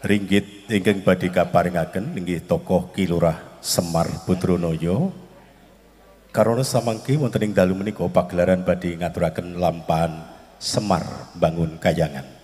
ringgit ingkang badhe kaparingaken inggih tokoh Ki Lurah Semar Putranaya. Karana samangke wonten ing dalu menika pagelaran badhe ngaturaken lampahan Semar Bangun Kayangan.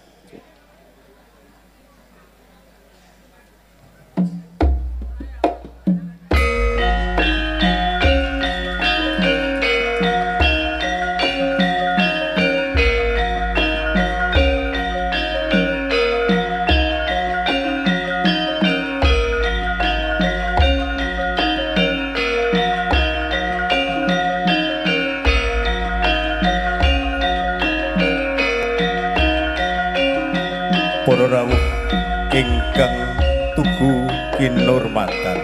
Para rawuh ingkang tugu kinurmatan,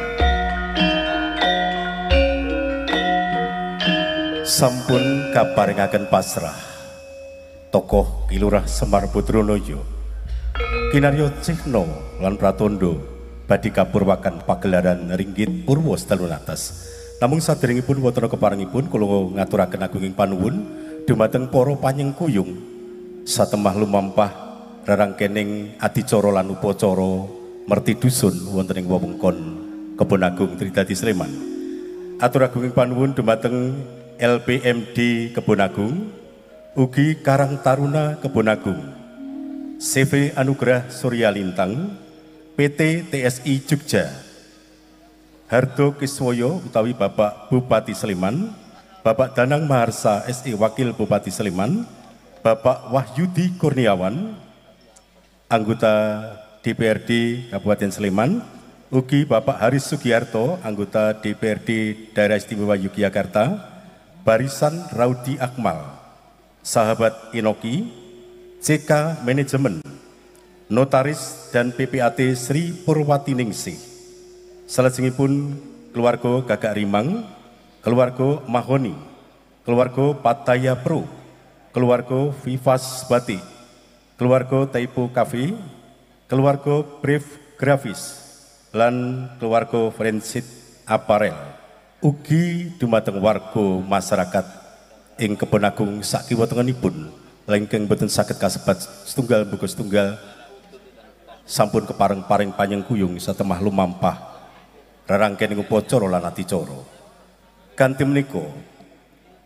sampun kaparingaken pasrah tokoh Ki Lurah Semar Putranaya kinarya Cihna lan Pratandha badhe kapurwakan pagelaran ringgit purwa sedalunatas. Namung saderengipun wonten keparengipun kula ngaturaken agunging panuwun dumateng para panyengkuyung satemah lumampah rarangkening adicara lan upacara merti dusun wonten ing wewengkon Kebon Agung Tridadi Sleman. Atur agunging panuwun dumateng LPMD Kebon Agung, ugi Karang Taruna Kebon Agung, CV Anugrah Surya Lintang, PT TSI Jogja, Hardo Kiswoyo utawi Bapak Bupati Sleman, Bapak Danang Maharsa SE Wakil Bupati Sleman, Bapak Wahyudi Kurniawan, anggota DPRD Kabupaten Sleman, ugi Bapak Haris Sugiarto, anggota DPRD Daerah Istimewa Yogyakarta, Barisan Raudi Akmal, Sahabat Inoki, CK Manajemen, Notaris dan PPAT Sri Purwati Ningsih, salajengipun keluarga Gagak Rimang, keluarga Mahoni, keluarga Pataya Pro, keluarga Vivas Batik, keluarga Taipo Cafe, keluarga Brief Grafis, lan keluarga Friendship Apparel, ugi dumateng warga masyarakat ing Kebon Agung sakiwa tengenipun lengkeng boten saged kasebat setunggal buku setunggal sampun kepareng-pareng panyengkuyung satemah lumampah rarangkening upacara lan adicara. Kanthi menika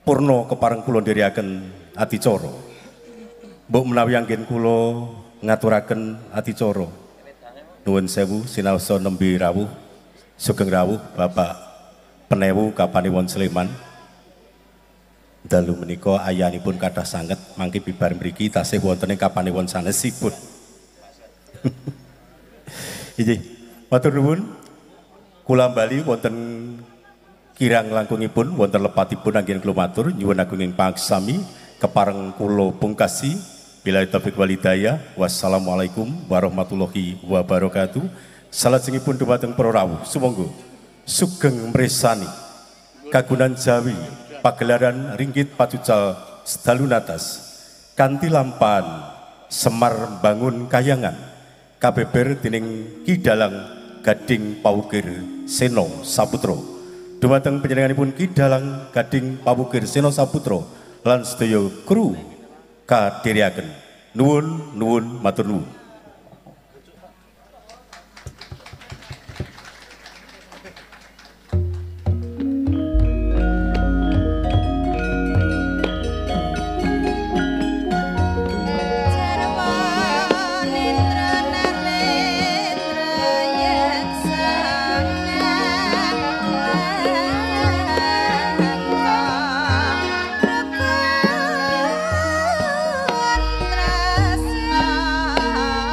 purna kepareng kula ndherekaken adicara. Mbok menawi anggen kula ngaturaken adicara. Nuwun sewu sinaosa nembe rawuh, sugeng rawuh Bapak Penewu Kapanewon Sleman. Dalu menika ayanipun kathah sanget mangke bibar mriki tasih wonten ing Kapanewon sanesipun. Inggih, matur nuwun. Kula bali wonten kirang langkungipun wonten lepatipun anggen kula matur nyuwun agunging pangsami kepareng kula pungkasi. Bila taufik walidayah, wassalamualaikum warahmatullahi wabarakatuh. Salajengipun dumateng para rawuh sumangga sugeng mresani kagunan Jawi pagelaran ringgit pacucal sedalunatas kanthi lampahan Semar Bangun Kayangan kabeber dening Ki Dalang Gading Pawukir Seno Saputra. Dumateng panjenenganipun Ki Dalang Gading Pawukir Seno Saputra lan sedaya kru kadherekaken. Nuwun matur nuwun. Tresna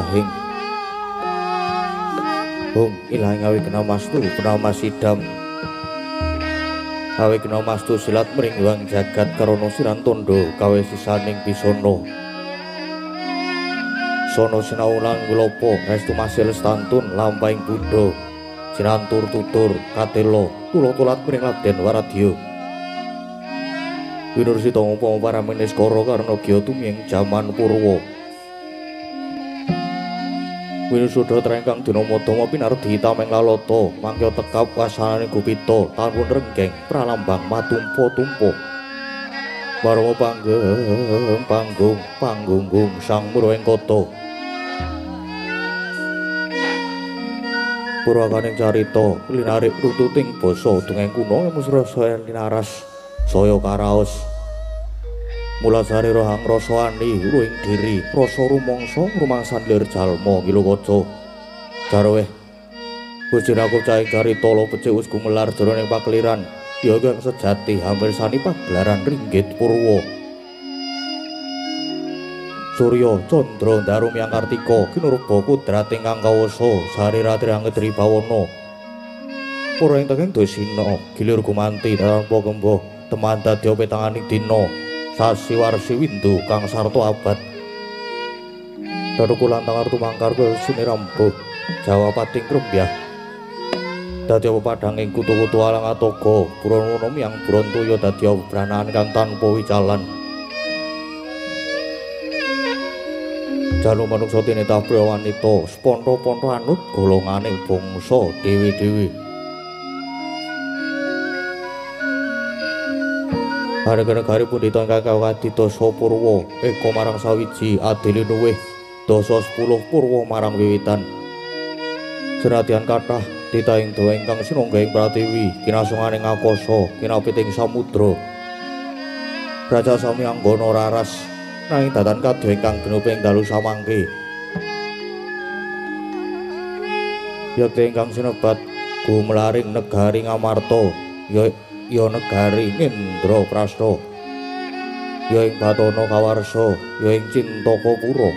ilahing Hum ilahing awi kena mastu penama sidam awi kena mastu silat meringwang jagat karono siran tondo kawe sisaning bisono sono sinaulang wilopo restu masil stantun lampaing budo sinantur tutur katelo tulo-tulat mering labden waradyo Winursita ngumpama paramene skara karna giya tumiyeng jaman purwa. Winusudha trengkang dinama-dama pinardi tameng lalata mangka tekap wasananing gupita tanpun renggeng pralambang matumpa-tumpa. Warma panggung sang murweng kata. Purwakaning carita linarik rututing basa dongeng kuna musra saya linaras saya karaos mula sari rohang rasa ani ruing diri rasa rumangsa rumangsan lir jalma ngilu kaca jarweh bojone aku cahing carita lo becik wis gumelar jroning pakliran ya kang sejati hampir sani pagelaran ringgit purwa Surya Candra Darum yang Kartika kinurba kudrat ingkang kawasa sari ratri angedri bawana pura ing tenging dosina gilir gumanti tanpa kembuh teman dadi petanganing dina sasi warsi windu kang sarta abad daruku lantang artu mangkar sini rambuh Jawa pating krembyah dadi padhang ing kutu-kutu alang atoga Purana yang Brontoyo dadi branaan kang tanpa wicalan jalu manungsa tinitah priya wanita sponto-ponto anut golonganing bangsa dewi-dewi Negari pundhita ingkang kawadita Purwa eka marang sawiji adili nuwih dasa 10 Purwa marang wiwitan senadyan kathah titahing dawa ingkang sinunggahing Pratiwi kinasunganing akasa kinapiting samudra Raja Samyanggana raras nanging datan kadya ingkang genuping dalu samangke yakti ingkang sinebat gumlaring negari Ngamarta ya negari Indra Prasta ya ing Batana Kawarsa ya ing Cintakapura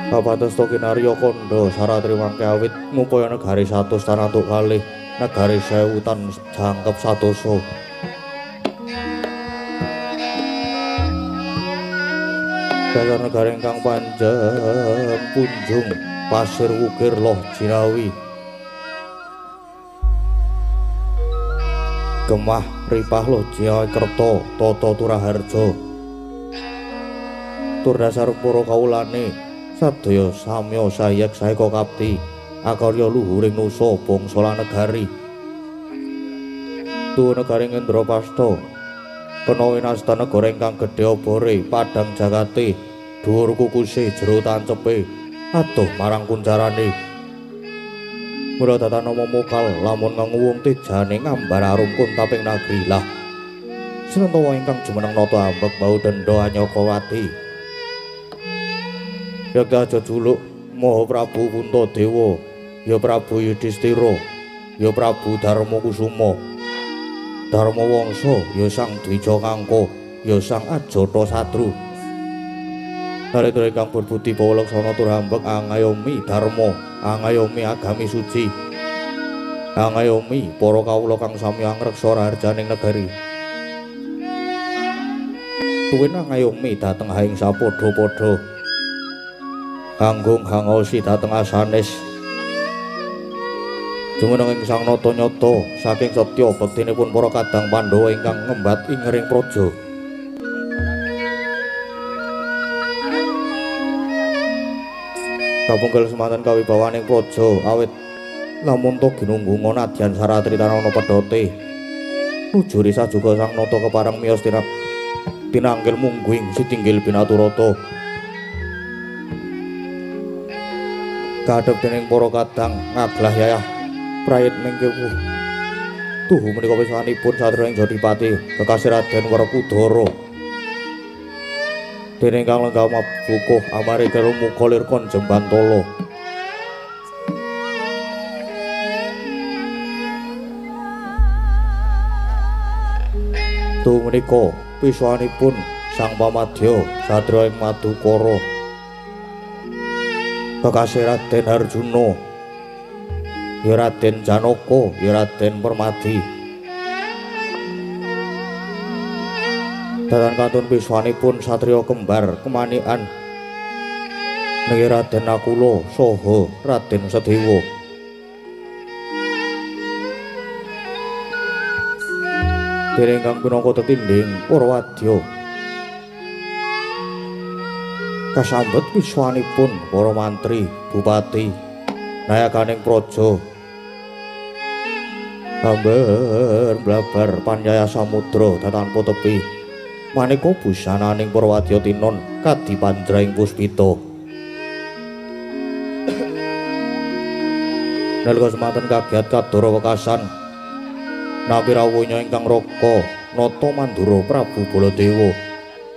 kapadosta kinarya kandha saratri mangke awit ngupaya negari 100 tanantuk kalih negari 1000 tan jangkep sadosa dasar negari ingkang panjang punjung pasir wukir loh jinawi Gemah ripah lojya kerta tata turaharja tur dasar para kawulane sadaya samya sayek saeka kapti akarya luhuring nusa bangsa lan negari tu negari Indrapasta kena winasta negara ingkang gedhe obore padhang jagate dhuwur kukuse jero tancepe adoh marang kuncarane mula datan nama mokal lamun nganguwung tejane ngambar arum kuntaping nagri lah sinentawa ingkang jumeneng nata ambek bau denda Anyakawati yakti aja juluk Maha Prabu Puntadewa ya Prabu Yudhistira ya Prabu Darmakusuma Darmawangsa ya Sang Dwija Kangka ya Sang Ajata Satru Nalika ingkang berbudi pawelaksana tur ambek angayomi dharma angayomi agami suci angayomi para kawula kang sami angreksa raharjaning negari tuwin angayomi dhateng haing sapadha-padha anggung hangosi dhateng asanes jumeneng ing sang nata nyata saking setya bektinipun para kadang Pandhawa ingkang ngembat ing ring praja kapungkel semanten kawibawaning praja awit lamun to ginunggung nadyan saratri tanana pedhote nuju risa juga sang nata kepareng miyos tinanggil mungguing sitinggil binaturata kadhep dening para kadang ngaglah yayah prayit mengkewu tuhu menika pisanipun satriyaning Jodipati kekasih Raden Werkudara dene ingkang lenggah mabukuh amarga rumuka lir Konjem Bantala tuh menika pisanipun Sang Pamadya Satria ing Madukara kekasih Raden Harjuna ya Raden Janaka ya Raden Permadi dadan kantun piswanipun satriya kembar kemanikan niki Raden Nakula saha Raden Sedewa dene ingkang pinangka tetinding para wadya kasambet piswanipun para mantri bupati nayakaning praja amber blabar panjaya samudra datanpa tepi maneka busananing para wadya tinon kadipandraing puspita nalika semanten kagiat kadara wekasan nampi rawuhnya ingkang raka nata mandura Prabu Baladewa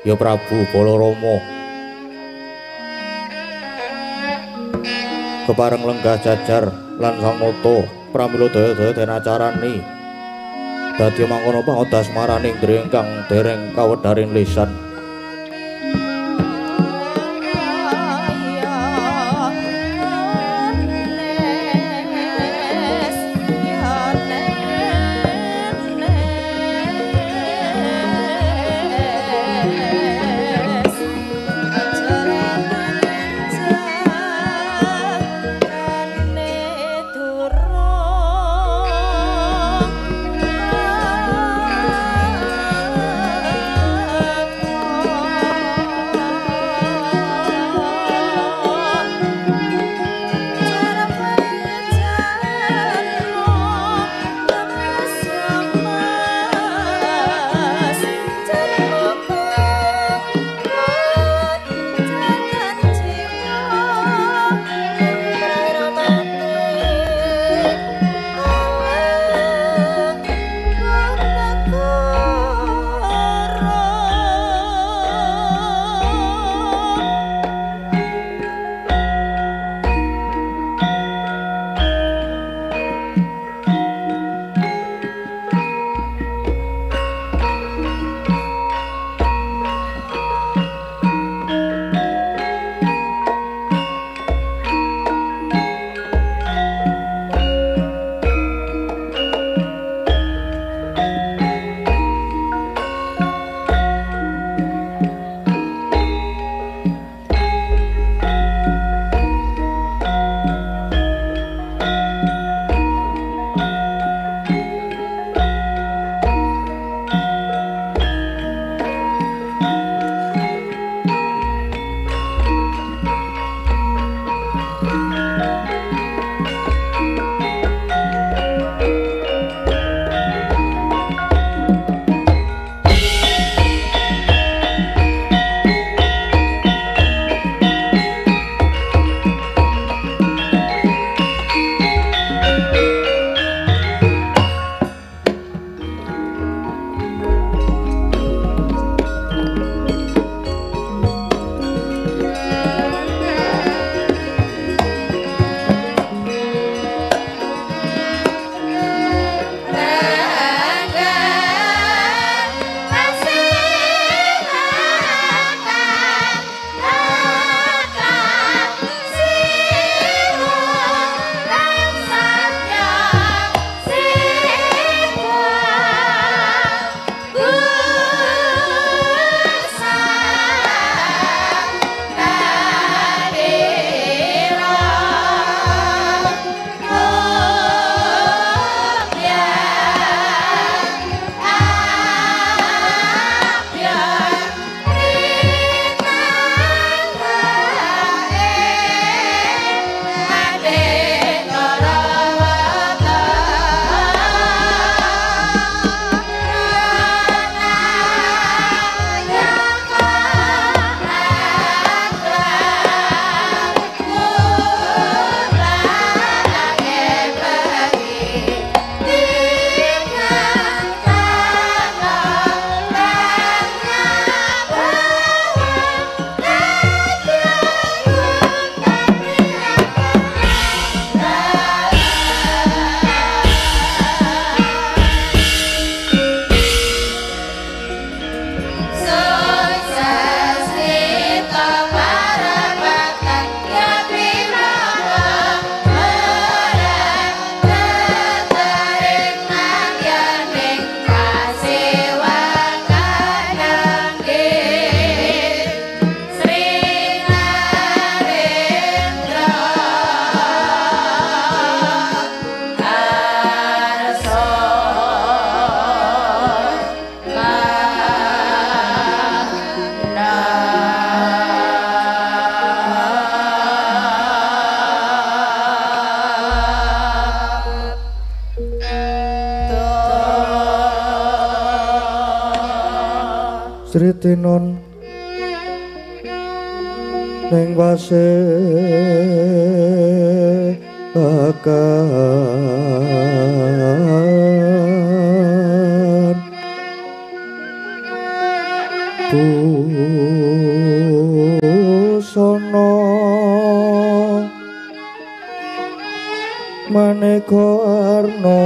ya Prabu Balarama kepareng lenggah jajar lan sang nata pramila daya-daya den acarani dadi mangkono pangodas maraning indra ingkang dereng kawedharing lisan Tritinon ning wase akan busana maneka arna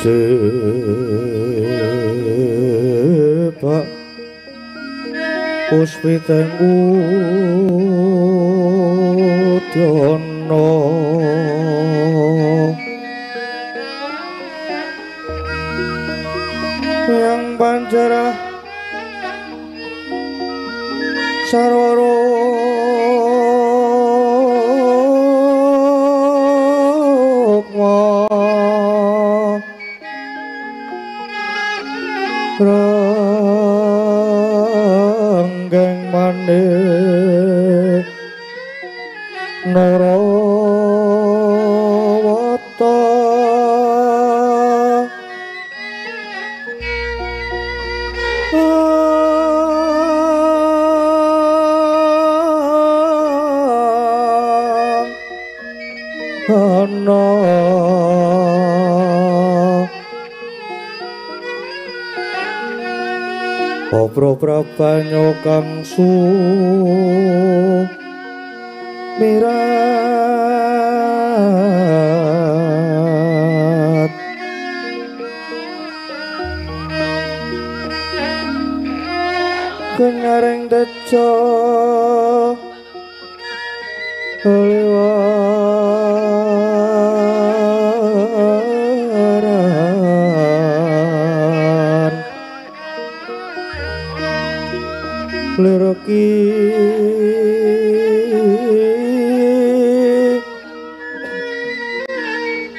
Sepak puspiteng udyono yang pancerah sarwara ranggeng maneh narawata ana Opro prabanyo kang sumirat kenyaring deca Leroki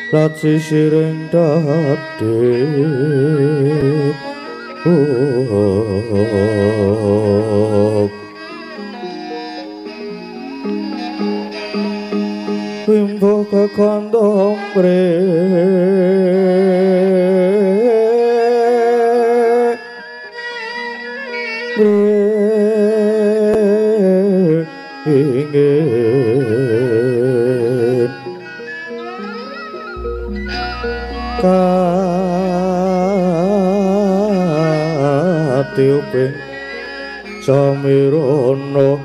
Laci sireng dade Wimbo kekondong pre ingin kati uping samirono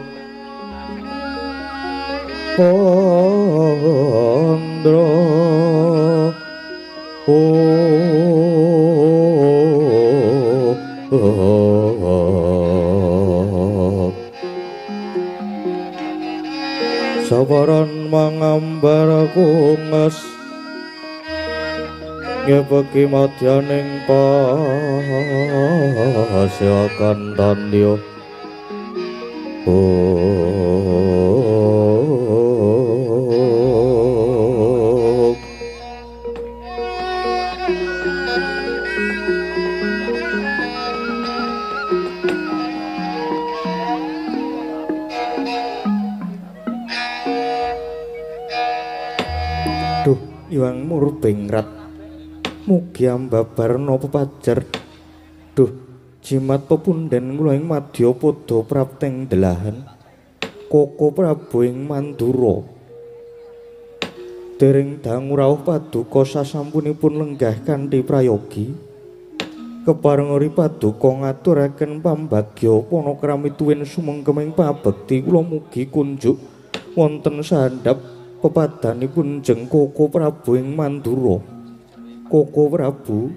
pondro sabaran mangambar kungas ngepeki madyaning pasyakan tandya Duh, Iwang Murbingrat mugi ambabarna pepajar. Duh, jimat pepunden kula ing madya pada prapteng delahan. Koko Prabu ing Mandura. Dereng dangu rawuh paduka sasampunipun lenggah kanthi prayogi. Kepareng paduka ngaturaken pambagya panakrami tuwin sumengkeming pabekti kula mugi kunjuk wonten sandhap pepadanipun jeng Koko Prabu ing Mandura. Koko Prabu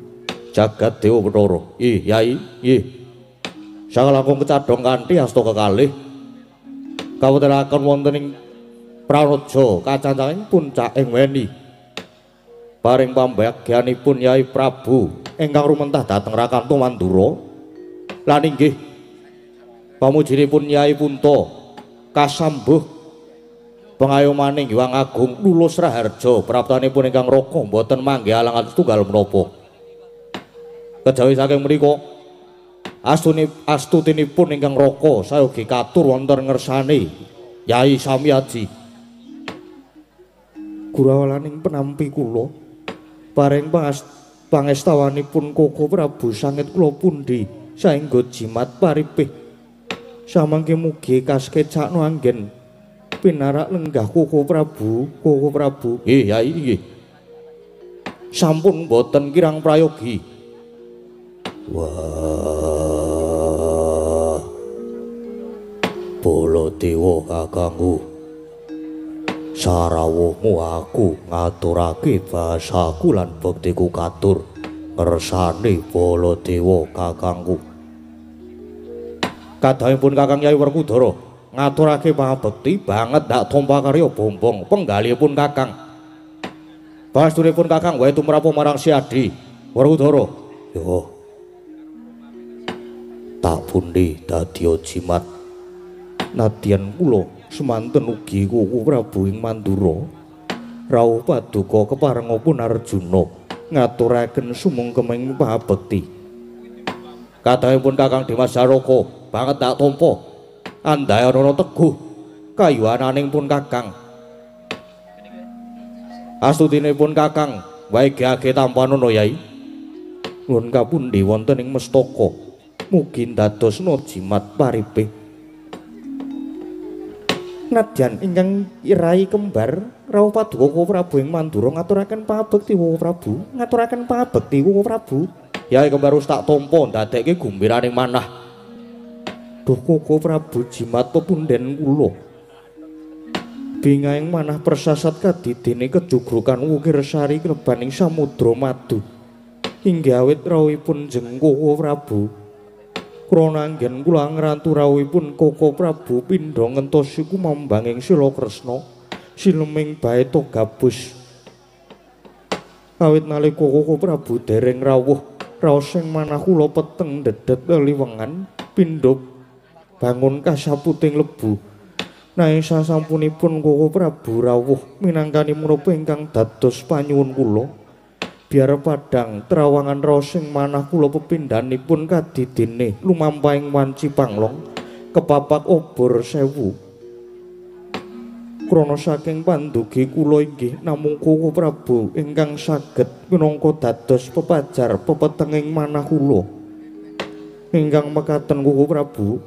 jagat dewa Bathara. Yai, nggih. Sang langkung kecadhong kanthi asta kekalih kawontenaken wonten ing Praraja kacancanging puncak ing weni. Paring pambagyanipun Yai Prabu ingkang rumentah dhateng Rakanto Mandura. Lan inggih pamujinipun Yai Punta kasambuh Pengayomaning Hyang Agung lulus Raharja praptanipun ingkang Raka boten manggih alangan setunggal menapa. Kejawi saking menika astutinipun ingkang Raka sayogi katur wonten ngersane Yai Samyaji. Gurawalaning penampi kula paring pangestawanipun Koko Prabu sangit kula pundi saengga jimat paripih samangke mugi kaskecakno anggen pinarak lenggah Koko Prabu. Yai nggih. Sampun boten kirang prayogi. Wah. Baladewa kakangku. Sarawuhmu aku ngaturake basaku lan bektiku katur ngersane Baladewa kakangku. Kadhahipun Kakang Yai Werkudara ngaturake pangabekti banget dak tampa karya bombong penggalihipun Kakang. Pasturipun Kakang wae tumrap marang Si Adi Werkudara. Yo. Tak pundi dadi jimat. Nadyan kula semanten ugi Koko Prabu ing Mandura rawuh paduka keparengipun Arjuna ngaturaken sumengkeming pangabekti. Kadhahipun Kakang Dimas Jaraka banget dak tampa andhae ana teguh kayuananing pun Kakang. Astutinipun Kakang wae geage tampanana Yai. Nuwun kapundi wonten ing mestaka mugi ndadosna jimat paripih. Nadyan ingkang rai kembar rawuh paduka Koko Prabu ing Mandura ngaturaken pangabekti Koko Prabu. Yai kembar wis tak tampa ndadekke gumbiraning manah. Duh Koko Prabu jimat pepunden kula. Bingahing manah persasat kadidene kejugrukan wukir sari klebaning samudra madu. Inggih awit rawuhipun jeng Koko Prabu. Krana anggen kula ngrantu rawuhipun Koko Prabu pindha ngentosi kumambanging Sila Kresna sileming baeta gabus. Awit nalika Koko Prabu dereng rawuh raos sing manah kula peteng dedet liwengan pindha bangun kasaputing lebu. Nanging sasampunipun Koko Prabu rawuh minangkani menapa ingkang dados panyuwun kula. Biar padang trawangan raos sing manah kula pepindhanipun kadidene lumampahing wanci panglong kepapak obor 1000. Krana saking pandugi kula inggih namung Koko Prabu ingkang saged minangka dados pepajar pepetenging manah kula. Ingkang mekaten Koko Prabu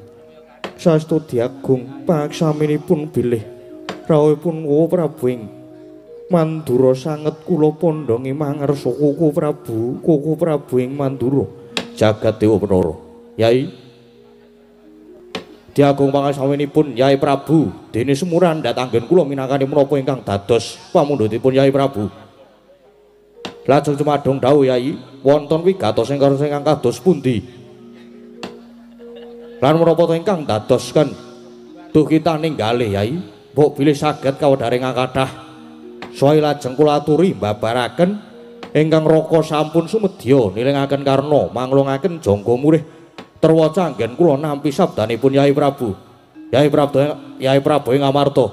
saestu diagung pangaksaminipun bilih rawuhipun Koko Prabu ing Mandura sanget kula pondhongi mangersa Koko Prabu ing Mandura jagat dewa penara. Yai diagung pangaksaminipun Yai Prabu dene semuran ndat anggen kula minangkani menapa ingkang dados pamundhutipun Yai Prabu. Lajeng cumadong dawuh Yai wonten wigatos ingkang kados pundi? Lan menapa ingkang dadosken duh kita ninggalih Yai, mbok bilih saged kawedharing kathah soe lajeng kula aturi mbabaraken ingkang Raka sampun sumedya nilingaken karna manglungaken jangka murih terwaca anggen kula nampi sabdanipun Yai Prabu. Yai Prabu ing Amarta.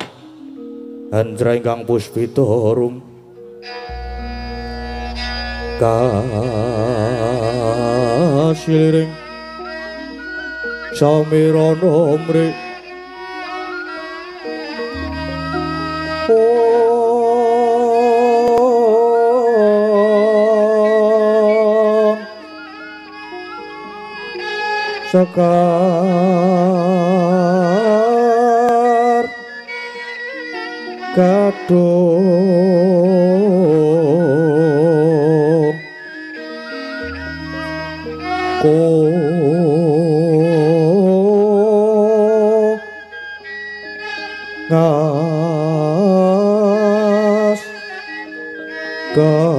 Anjra ingkang puspita rum kasiliring samirana mrih Sekar kadung ngas kadang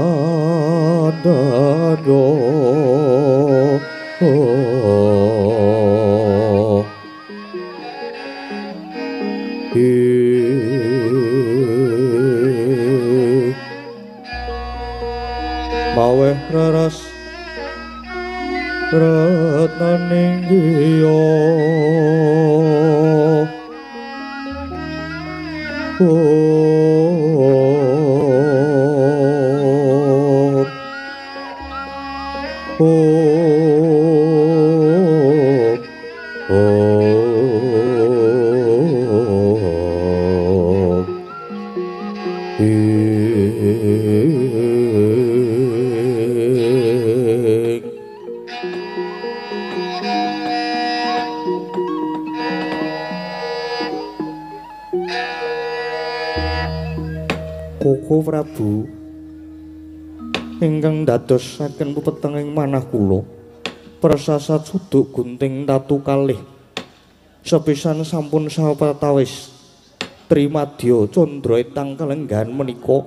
maweh raras retnaning giya Koko Prabu ingkang dadosaken pepetenging manah kula prasasat suduk gunting tatu kalih sepisan sampun sawetawis trimadya candra etang kalenggahan menika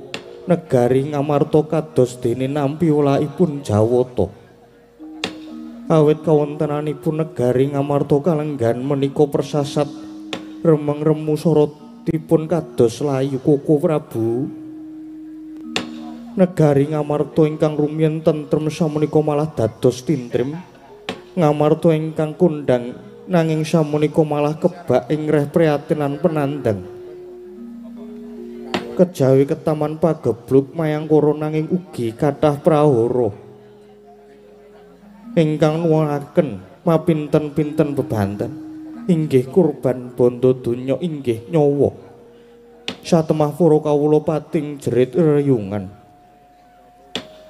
negari Ngamarta kados dene nampi wolakipun Jawata awit kawontenanipun negari Ngamarta kalenggahan menika prasasat remeng remu sorotipun kados layu Koko Prabu. Negari Ngamarta ingkang rumiyin tentrem samenika malah dados tintrim. Ngamarta ingkang kondang nanging samenika malah kebak ing reh priatinan penandang. Kejawi ketaman pagebluk mayangkara nanging ugi kathah prahara ingkang nuwuhaken mapinten-pinten bebanten inggih kurban bondo donya inggih nyawa. Satemah para kawula pating jerit reyungan.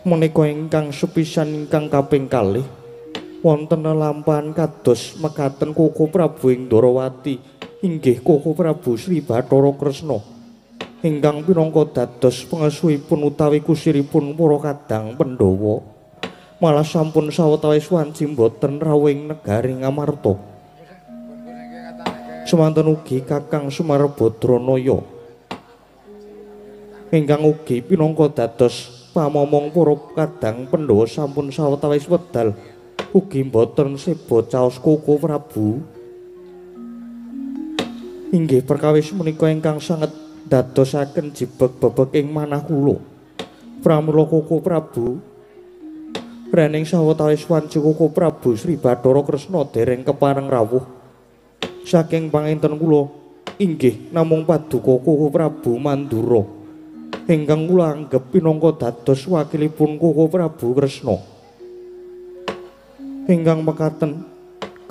Menika ingkang sepisan ingkang kaping kalih wonten lelampahan kados mekaten Koko Prabu ing Ndarawati inggih Koko Prabu Sri Bathara Kresna ingkang pinangka dados pengesuhipun utawi kusiripun para kadang Pandhawa malah sampun sawetawis wanci boten rawuh ing negari Ngamarta. Semanten ugi Kakang Semar Badranaya ingkang ugi pinangka dados pamomong para kadang Pandhawa sampun sawetawis wedal ugi boten seba caos Koko Prabu. Inggih perkawis menika ingkang sanget dadosaken jibeg bebek ing manah kula. Pramila Koko Prabu rening sawetawis wanci Koko Prabu Sri Bathara Kresna dereng kepareng rawuh saking panginten kula inggih namung paduka Koko Prabu Mandura ingkang kula anggep pinangka dados wakilipun Koko Prabu Kresna ingkang mekaten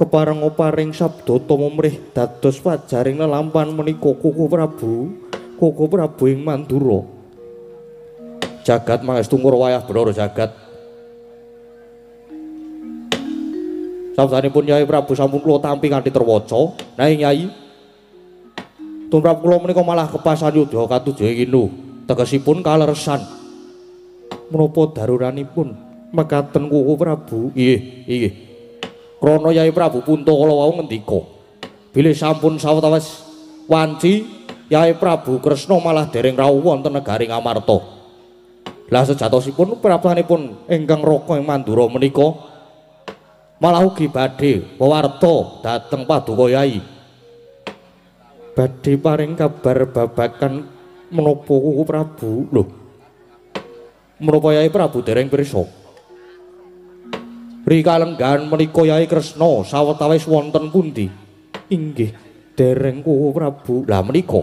kepareng oparing sabda tumrih dados wajaring lelampahan menika Koko Prabu ing Mandura. Jagat mangestu wayah Brara jagat. Sabdanipun Nyai Prabu sampun kula tampi kanthi terwaca. Nanging Nyai tumrap kula menika malah kepasan yudha katujuh kinu. Tegesipun kaleresan menapa daruranipun mekaten Koko Prabu. Inggih. Krana Yai Prabu Puntakala wau ngendika bilih sampun sawetawis wanci Yai Prabu Kresna malah dereng rawuh wonten negari Ngamarta. Lah sejatosipun prapanipun ingkang raka ing Mandura menika malah ugi badhe wewarta dhateng paduka Yai badhe paring kabar babagan menapa Koko Prabu. Lho, menapa Yai Prabu dereng pirsa? Rikalenggahan menika Yai Kresna sawetawis wonten pundi? Inggih, dereng Koko Prabu. Lah menika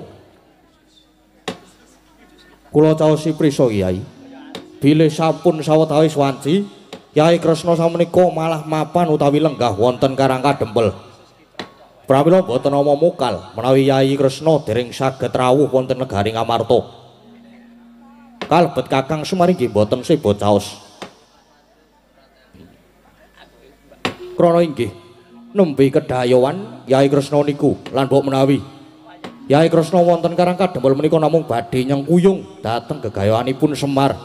kula caosi prisa Yai. Bilih sampun sawetawis wanci Yai Kresna samenika malah mapan utawi lenggah wonten Karangka Dempel. Pramila boten nama mokal menawi Yai Kresna dereng saged rawuh wonten negari Ngamarta. Kalebet Kakang Semar inggih boten seba caos. Krana inggih nembe kedayowan Yai Kresna niku lan mbok menawi Yai Kresna wonten Karangka Dempel menika namung badhe nyengkuyung dhateng gegayoanipun Semar.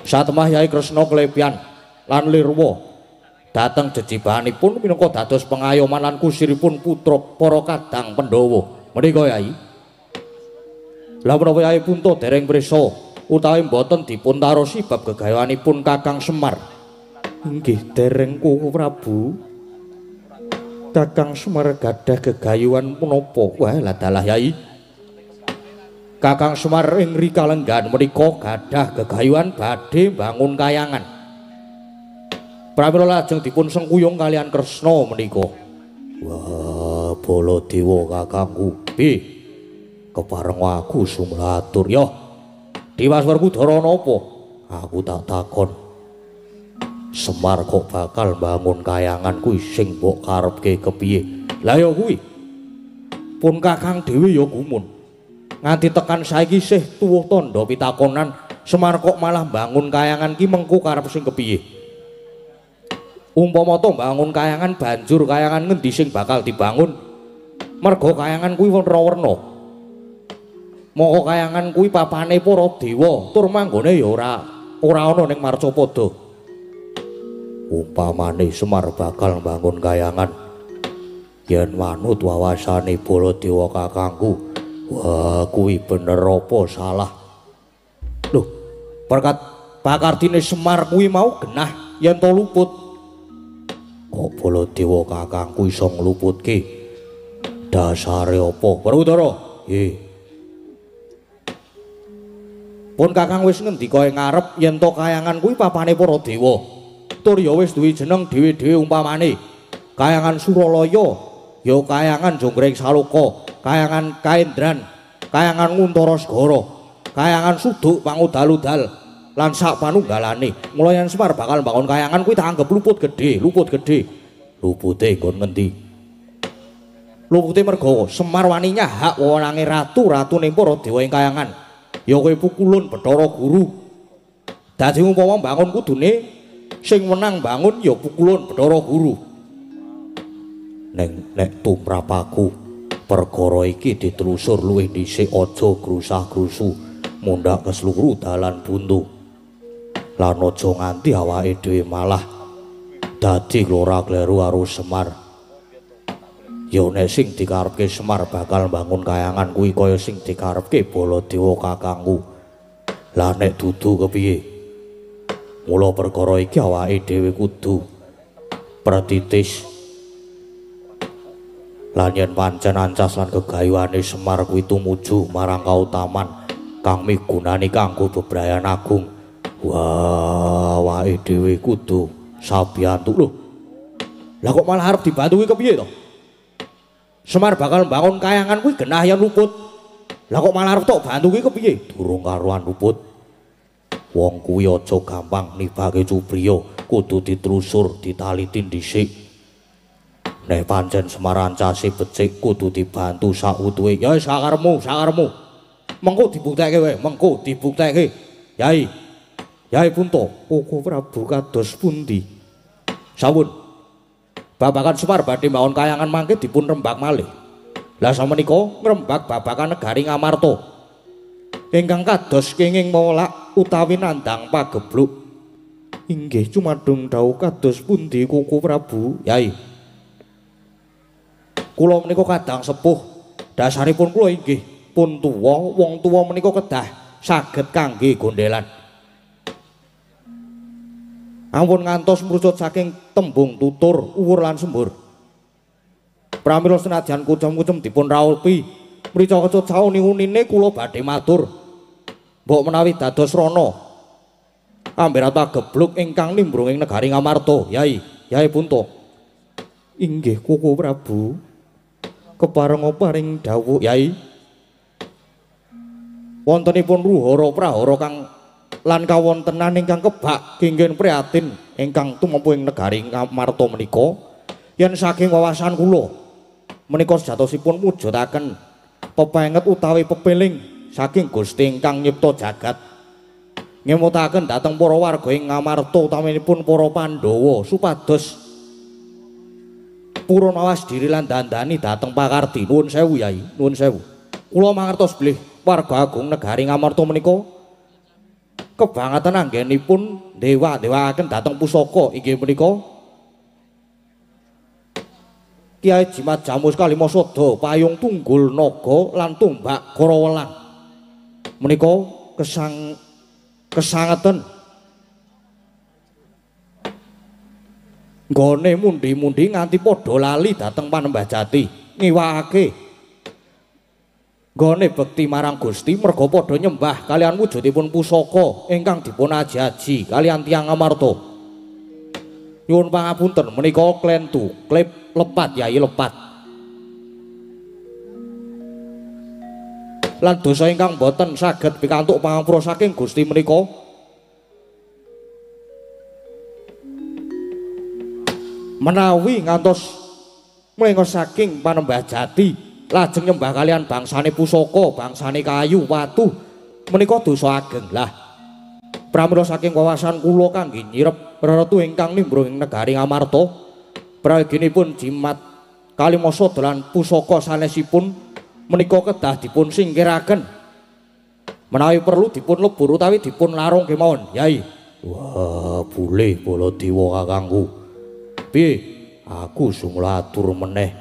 Satemah Yai Kresna klepian lan lirwa dhateng jejibahanipun minangka dados pengayoman lan kusiripun putra para kadang Pandhawa. Menika Yai. Lah menapa Yai Punta dereng prisa utawi mboten dipuntarosi bab gegayoanipun Kakang Semar? Inggih dereng Koko Prabu. Kakang Semar gadah gegayuhan menapa? Wah lah dalah Yai. Kakang Semar ing rikalenggahan menika gadah gegayuhan badhe bangun kayangan. Pramila lajeng dipun sengkuyung kalian Kresna menika. Wah, Baladewa kakangku. kepareng aku sumlatur. Yo, Dimas Werkudara napa? Aku tak takon. Semar kok bakal bangun kayangan kuwi sing mbok karepke kepiye? Lah ya kuwi. Pun Kakang dhewe ya gumun. Nganti tekan saiki isih tuwuh tandha pitakonan, Semar kok malah bangun kayangan ki mengko karep sing kepiye? Umpama to bangun kayangan banjur kayangan ngendi sing bakal dibangun? Merga kayangan kuwi werna-werna. Moko kayangan kuwi papane para dewa, tur manggone ya ora ana ning Marcapada. Umpamane Semar bakal bangun kayangan yen manut wawasane Baladewa kakangku, wah kuwi bener apa salah? Loh, berkat pakartine Semar kuwi mau genah yen to luput. Kok Baladewa kakangku iso ngluputke? Dasare apa? Werkudara. Nggih. Pun Kakang wis ngendika ing ngarep yen to kayangan kuwi papane para dewa. Tur ya wis duwe jeneng dhewe-dhewe umpamane. Kayangan Suralaya, ya kayangan Jonggreng Saloka, kayangan Kaendran, kayangan Nguntara Segara, kayangan Suduk Pangudal-udal lan sak panunggalane. Mula yen Semar bakal bangun kayangan kuwi tak anggap luput gedhe, luput gedhe. Lupute nggon ngendi? Lupute merga Semar wani nyahak wewenange ratu ning para dewa ing kayangan. Ya kowe pukulun Bathara Guru. Dadi umpama bangun kudune sing menang bangun ya pukulun Bathara Guru. Nek tumrapaku perkara iki ditelusur luwih dhisik aja grusah-grusu mundhak kesluru dalan buntu. Lan aja nganti awake dhewe malah dadi ora kleru karo Semar. Ya nek sing dikarepke Semar bakal bangun kayangan kuwi kaya sing dikarepke Baladewa kakangku. Lah nek dudu kepiye? Mula perkara iki awake dhewe kudu pratitis. Lan yen pancen ancas lan gegayuhane Semar kuwi tumuju marang kautaman kang migunani kanggo bebrayan agung, wah awake dhewe kudu sabiyantu. Lho. Lah kok malah arep dibantu kuwi kepiye to? Semar bakal bangun kayangan kuwi genah yen luput. Lah kok malah arep tok bantu kuwi kepiye? Durung karuan luput. Wong kuwi aja gampang nibake cubriya, kudu ditelusur, ditaliti dhisik. Nek pancen Semar ancase becik kudu dibantu sakutuhe. Ya wis sakarepmu, sakarepmu. Mengko dibuktekke wae, mengko dibuktekke. Yai. Yai Punta, Koko Prabu kados pundi? Sampun. Babakan Semar badhe mbangun kayangan mangke dipun rembak malih. Lah samenika ngrembak babakan negari Ngamarta. Ingkang kados kenging molak utawi nandhang pagebluk. Inggih cumadung dawuh kados pundi Koko Prabu? Yai. Kula menika kadang sepuh. Dasaripun kula inggih pun tuwa, wong tuwa menika kedah saged kangge gondelan. Ampun ngantos mrucut saking tembung tutur, uwur lan sembur. Pramila senadyan kucem-kucem dipun rawuhi, mrica kecut sauni-unine kula badhe matur. Mbok menawi dados rana amberat gebluk ingkang nimbrung ing negari Ngamarta, Yai, Yai Punta. Inggih Koko Prabu. Keparenga paring dawuh, Yai. Wontenipun ruhara prahara kang lan kawontenan ingkang kebak kengken prihatin ingkang tumempu ing negari Ngamarta menika yen saking wawasan kula menika sejatosipun mujudaken pepenget utawi pepeling saking Gusti ingkang nyipta jagat ngemutaken dhateng para warga ing Ngamarta utaminipun para Pandhawa supados purun awas diri lan dandani dhateng pakarti. Nuwun sewu Yai, nuwun sewu. Kula mangertos bilih warga agung negari Ngamarta menika kebangetan anggenipun dewa-dewaaken dhateng pusaka inggih menika Kyai Jimat Jamus Kalimasada payung tunggul naga lan tumbak Karawelang menika kesangeten nggone mundi-mundi nganti padha lali dhateng Panembah Jati ngiwakake nggone bekti marang Gusti merga padha nyembah kalian wujudipun pusaka ingkang dipun aji-aji kalian tiyang Ngamarta. Nyuwun pangapunten menika klentu klip lepat Yai lepat. lan dosa ingkang boten saged pikantuk pangapura saking Gusti menika. Menawi ngantos mlengos saking Panembah Jati lajeng nyembah kalian bangsane pusaka, bangsane kayu, watu menika dosa ageng. Lah pramila saking wawasan kula kangge nyirep reretu ingkang nimbrung ing negari Ngamarta, prayoginipun jimat kalimasa dalan pusaka sanesipun menika kedah dipun singkiraken. Menawi perlu dipun lebur utawi dipun larung kemawon, Yai. Wah, boleh Baladewa kakangku. Piye? Aku sumula atur meneh.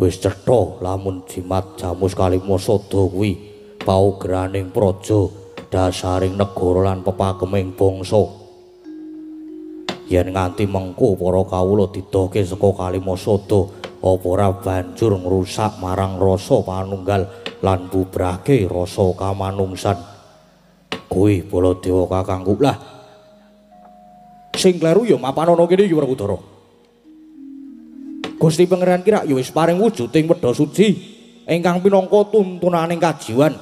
Wis cetha lamun jimat Jamus Kalimasada kuwi paugraning praja, dasaring negara lan pepageming bangsa. Yen nganti mengko para kawula didohke saka Kalimasada, apa ora banjur ngrusak marang rasa panunggal lan bubrahke rasa kamanungsan. Kuwi Baladewa kakangku. Lah sing kleru ya mapanana kene iki Werkudara. Gusti Pangeran Kirak ya wis paring wujuding Wedha Suci ingkang pinangka tuntunaning kajiwan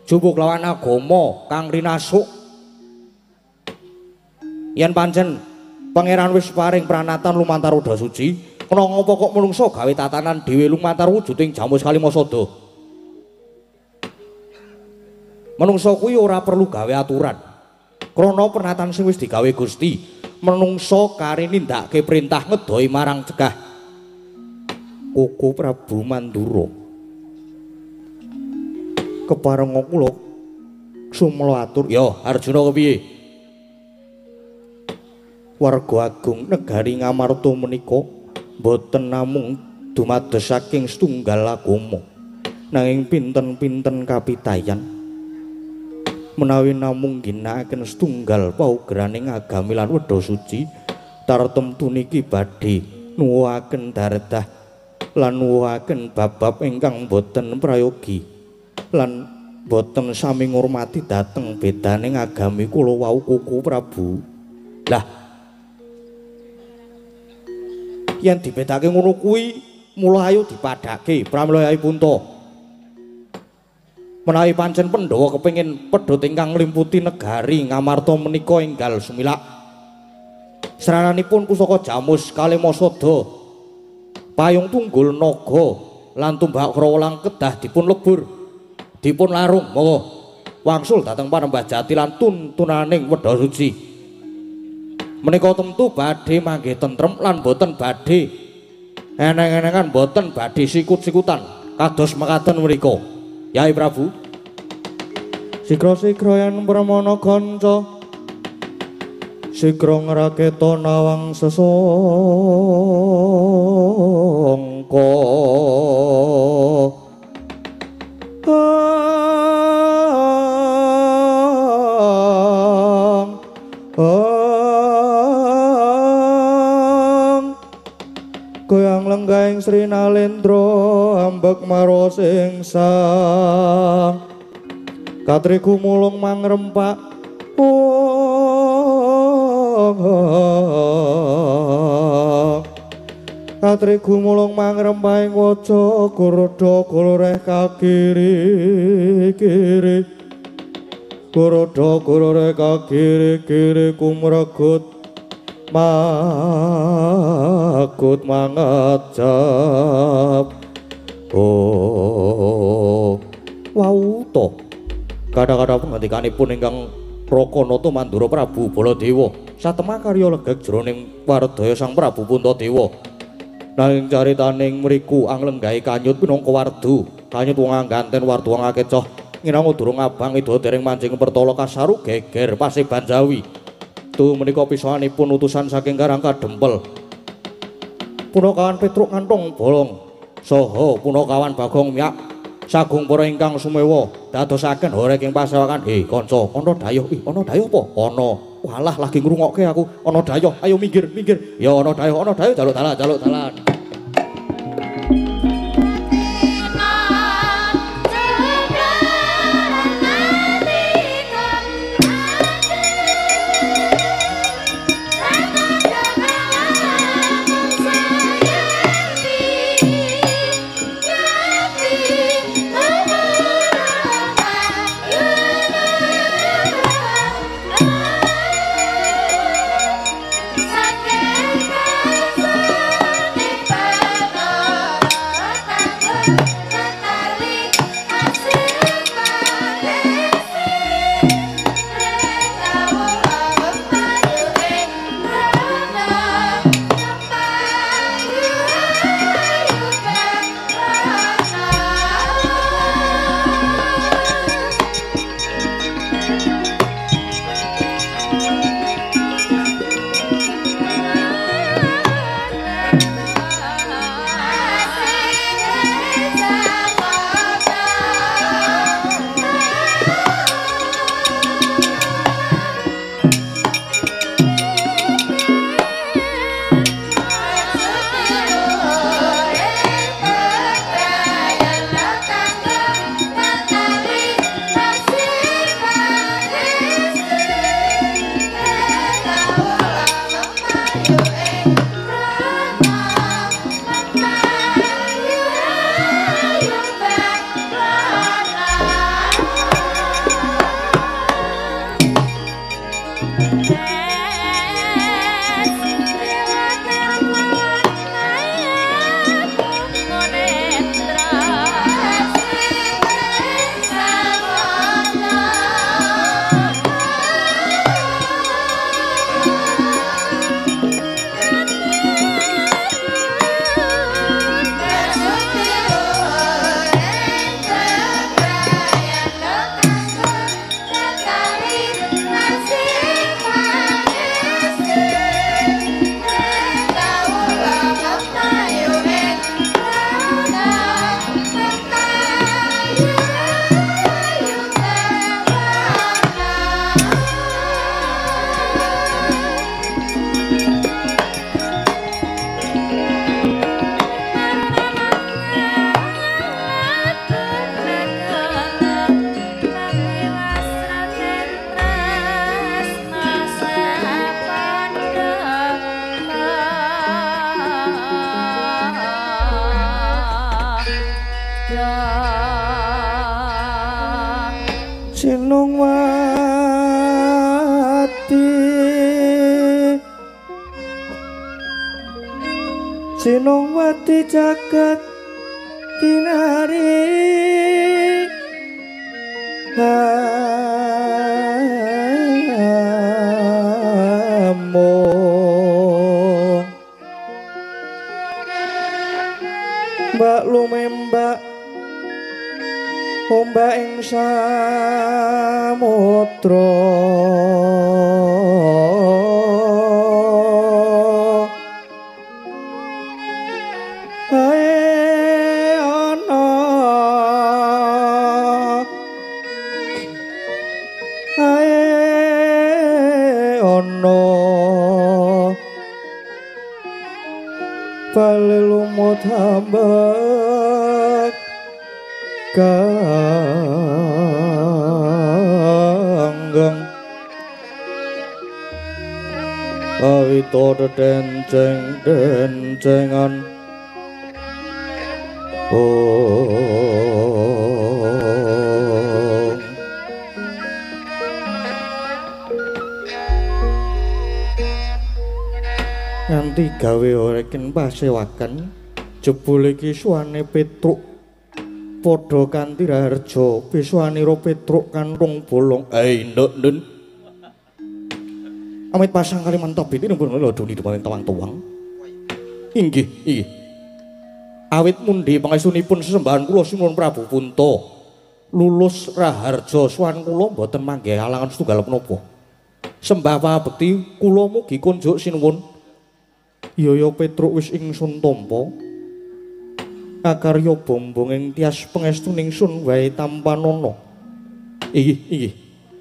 jupuk lawan agama kang rinasuk. Yen pancen Pangeran wis paring pranatan lumantar Wedha Suci, kena ngapa kok menungsa gawe tatanan dhewe lumantar wujuding Jamus Kalimasada? Menungsa kuwi ora perlu gawe aturan. Krana pernatan sing wis digawe Gusti, menungsa kari nindakake perintah ngedohi marang cegah. Koko Prabu Mandura. Keparenga kula sumela atur, ya Arjuna kepiye? Warga agung negari Ngamarta menika boten namung dumados saking setunggal agama, nanging pinten-pinten kapitayan menawi namung ginakaken setunggal paugraning agami lan Wedha Suci, tartemtu niki badhe nuwuhaken daredah lan nuwuhaken bab-bab ingkang boten prayogi lan boten sami ngurmati dhateng bedaning agami kula wau Koko Prabu. Lah yen dibedake ngono kuwi mula ayo dipadhake pramila Yai Punta. Menawi pancen Pandhawa kepengin pedhot ingkang nglimputi negari Ngamarta menika enggal sumilak, srananipun pusaka Jamus Kalimasada, payung tunggul naga lan tumbak krawalang kedah dipun lebur, dipun larung monggo wangsul dhateng Panembah Jati lan tuntunaning Wedha Suci. Menika tentu badhe manggih tentrem lan boten badhe eneng-enengan, boten badhe sikut-sikutan kados mekaten mriku. Yai Prabu, sigra-sigra yen pramana kanca, sigra ngraketa nawang sesangka. Goyang lenggahing Sri Nalendra ambek marosing sang katri gumulung mangrempak katri gumulung mangrempahing waja Garuda goloreh kakiri-kiri, Garuda goloreh kakiri-kiri kumregut makut mangajab. Oh wau to kadang-kadang pengantikanipun ingkang Rakanata Mandura Prabu Baladewa satemah karya legek jroning wardaya Sang Prabu Puntadewa. Nanging caritaning mriku anglenggahi kanyut pinangka wardu, kanyut wong angganten wardu wong akecoh nginangu durung abang ida dereng mancing pertala kasaru geger Paseban Jawi. Tu menika pisanipun utusan saking Karang Kadempel. Punakawan Petruk Ngantong Bolong saha punakawan Bagong Miyak sagung para ingkang sumewa dadosaken horeg ing pasewakan. Kanca, ana dayuh. Ana dayuh apa? Ana. Walah lagi ngrungokke aku. Ana dayuh. Ayo minggir. Ya ana dayuh, jaluk dalan. Sinongwati jagat kinari hamo mbak lumembak ombak ing samudra lumut hambak kanggeng awito denceng-dencengan nganti gawe oreken pasewakan jebul iki suwane Petruk padha kanthi raharja biswanira Petruk kanthong bolong nduk amit pasang kali mantap iki numpun lodoni dumaning tawang-tawang inggih awit mundi pangestunipun sesembahan kula sinuwun Prabu Punta lulus raharja swan kula mboten manggih alangan setunggal menapa sembah pabekti kula mugi kunjuk sinuwun Yaya Petruk wis ingsun tampa akarya bombong ing tias pangestuning sun wae tampanana inggih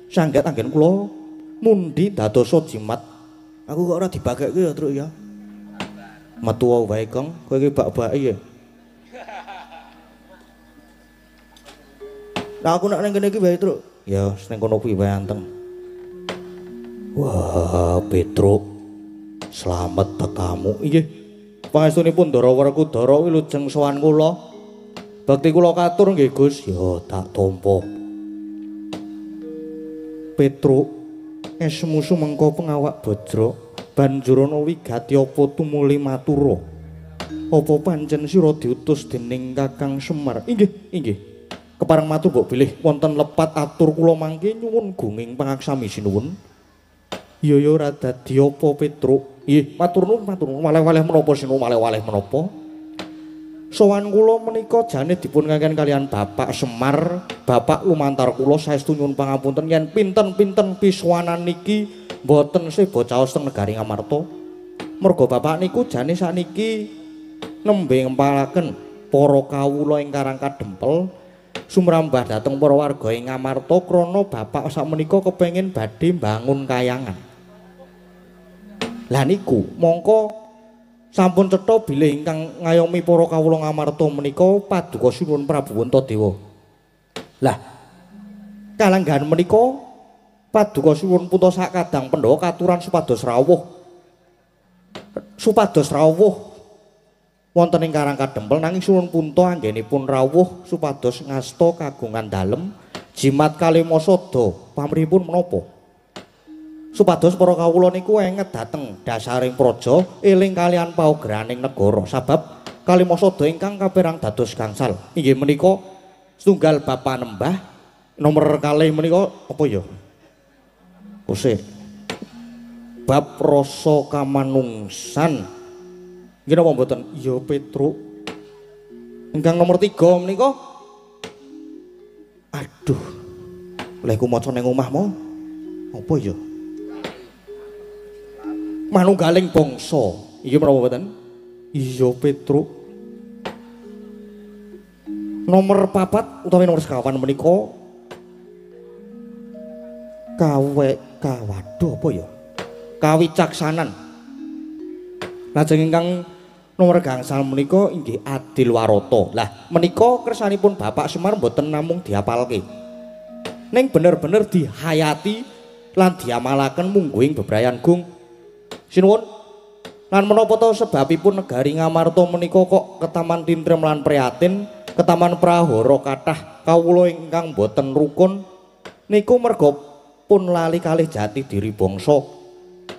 sanget anggen kula mundi dadosa jimat aku kok ora dibagekke ya Truk ya metu wae Kang kowe iki bak-baki ya nah aku nak ning kene iki wae Truk ya ning kono kuwi wae anteng wah Petruk slamet tekamu inggih pangestunipun Ndara Werkudara wilujeng sowan kula bakti kula katur nggih Gus ya tak tampa Petruk esmusu mengko pengawak Bajra banjur ana wigati apa tumuli matura apa pancen sira diutus dening Kakang Semar inggih kepareng matur mbok bilih wonten lepat atur kula mangke nyuwun gunging pangaksami sinuwun ya ora dadi apa Petruk nggih matur nuwun malih-malih menapa sinuwun malih-malih menapa sowan kula menika jane dipun ngangken kalian Bapak Semar Bapak lumantar kula saestu nyuwun pangapunten yen pinten-pinten piswanan niki mboten sebo caos teng negari Ngamarta merga Bapak niku jane sakniki nembe ngempalaken para kawula ing Karang Kadempel sumrambah dhateng para warga ing Ngamarta krana Bapak sakmenika kepengin badhe mbangun kayangan lah niku mongko sampun cetha bilih ingkang ngayomi para kawula Ngamarta menika paduka sinuwun Prabu Puntadewa. Lah kalenggahan menika paduka sinuwun Punta sakadang Pandhawa katuran supados rawuh supados rawuh wonten ing Karang Kadempel nanging suwun punta anggenipun rawuh supados ngasta kagungan dalem jimat Kalimasada pamripun menapa supados para kawula niku enget dhateng dasaring praja eling kalian paugraning negara sabab Kalimasada ingkang kaperang dados gangsal inggih menika setunggal bab panembah nomor kalih menika apa ya Kusik bab rasa kamanungsan nggih napa mboten ya Petruk ingkang nomor 3 menika aduh lek ku maca ning omahmu apa ya manunggaling bangsa iki menapa mboten iya Petruk nomor 4 utawi nomor 5 menika waduh apa ya kawicaksanan lajeng ingkang nomor gangsal menika inggih adil warata lah menika kersanipun Bapak Semar mboten namung diapalke ning bener-bener dihayati lan diamalaken mungguing bebrayan gung sinuwun lan menapa to sebabipun negari Ngamarta menika kok ketaman tintrem lan prihatin ketaman prahara kathah kawula ingkang boten rukun niku merga pun lali kalih jati diri bangsa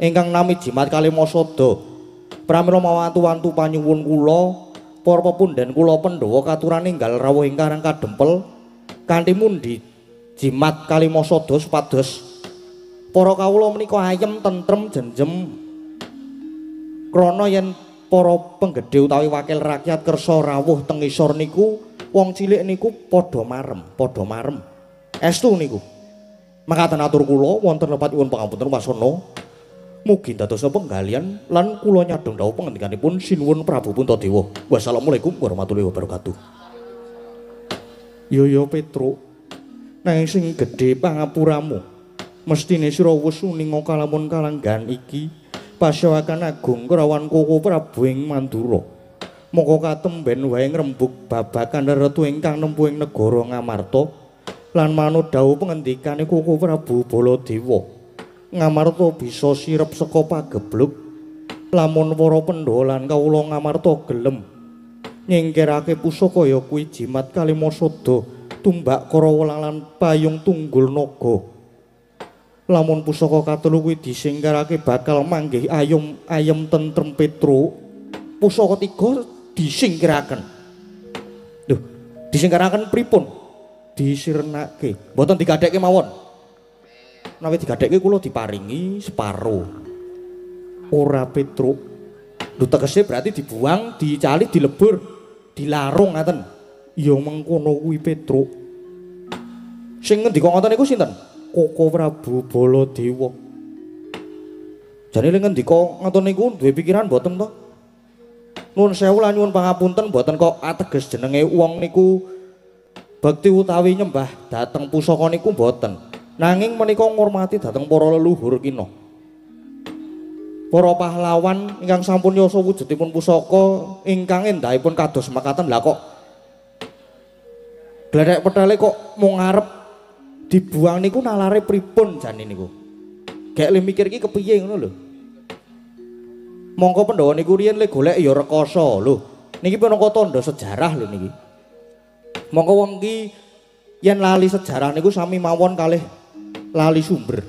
ingkang nami jimat Kalimasada pramila mawantu-wantu panyuwun kula para pepundhen kula Pandhawa katuran ninggal rawuh ing Karang Kadempel kanthi mundi jimat Kalimasada supados para kawula menika ayem tentrem jenjem krana yen para penggede utawi wakil rakyat kersa rawuh teng isor niku wong cilik niku padha marem estu niku makaten atur kula wonten lepat nyuwun pangapunten wasana mugi dadosa penggalian lan kula nyadong dawuh pangendikanipun sinuwun Prabu Puntadewa. Wassalamualaikum warahmatullahi wabarakatuh. Yo Petruk nanging sing gedhe pangapuramu mestine sira wis uninga kalamun kalanggan iki Pasyawakan Agung Kerawan Koko Prabu ing Mandura moko katemben wae ngrembug babagan retu ingkang nempuh ing negara Ngamarta lan manut dawuh pangendikane Koko Prabu Baladewa Ngamarta bisa sirep saka pageblug lamun para Pandhawa lan kawula Ngamarta gelem nyingkirake pusaka ya kuwi jimat Kalimasada tumbak Karawelang lan payung tunggul naga lamun pusaka katelu kuwi disingkirake bakal manggih ayem tentrem Petruk pusaka 3 disingkiraken lho disingkiraken pripun disirnake mboten digadhekke mawon menawi digadhekke kula diparingi separo ora Petruk lho tegese berarti dibuang dicali dilebur dilarung ngaten ya mengkono kuwi Petruk sing ngendika ngoten niku sinten Koko Prabu Baladewa jane ning ngendika ngoten niku duwe pikiran mboten to nuwun sewu lan nyuwun pangapunten mboten kok ateges jenenge wong niku bekti utawi nyembah dhateng pusaka niku mboten nanging menika ngurmati dhateng para leluhur kina para pahlawan ingkang sampun yasa wujudipun pusaka ingkang endahipun kados makaten lha kok gledhek petele kok mung ngarep dibuang niku nalare pripun jane niku gek le mikir iki kepiye ngono lho mongko Pandhawa niku riyen le golek ya rekoso lho niki menapa tandha sejarah lho niki mongko wong iki yen lali sejarah niku sami mawon kalih lali sumber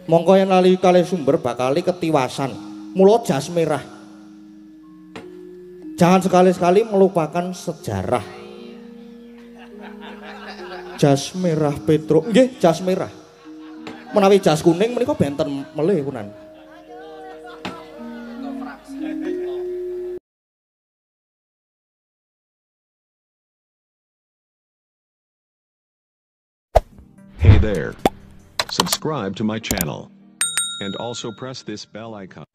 mongko yen lali kalih sumber bakal ketiwasan mula jas merah jangan sekali-sekali melupakan sejarah jas merah Petruk nggih jas merah menawi jas kuning menika benten melih kunan Hey there. Subscribe to my channel. And also press this bell icon.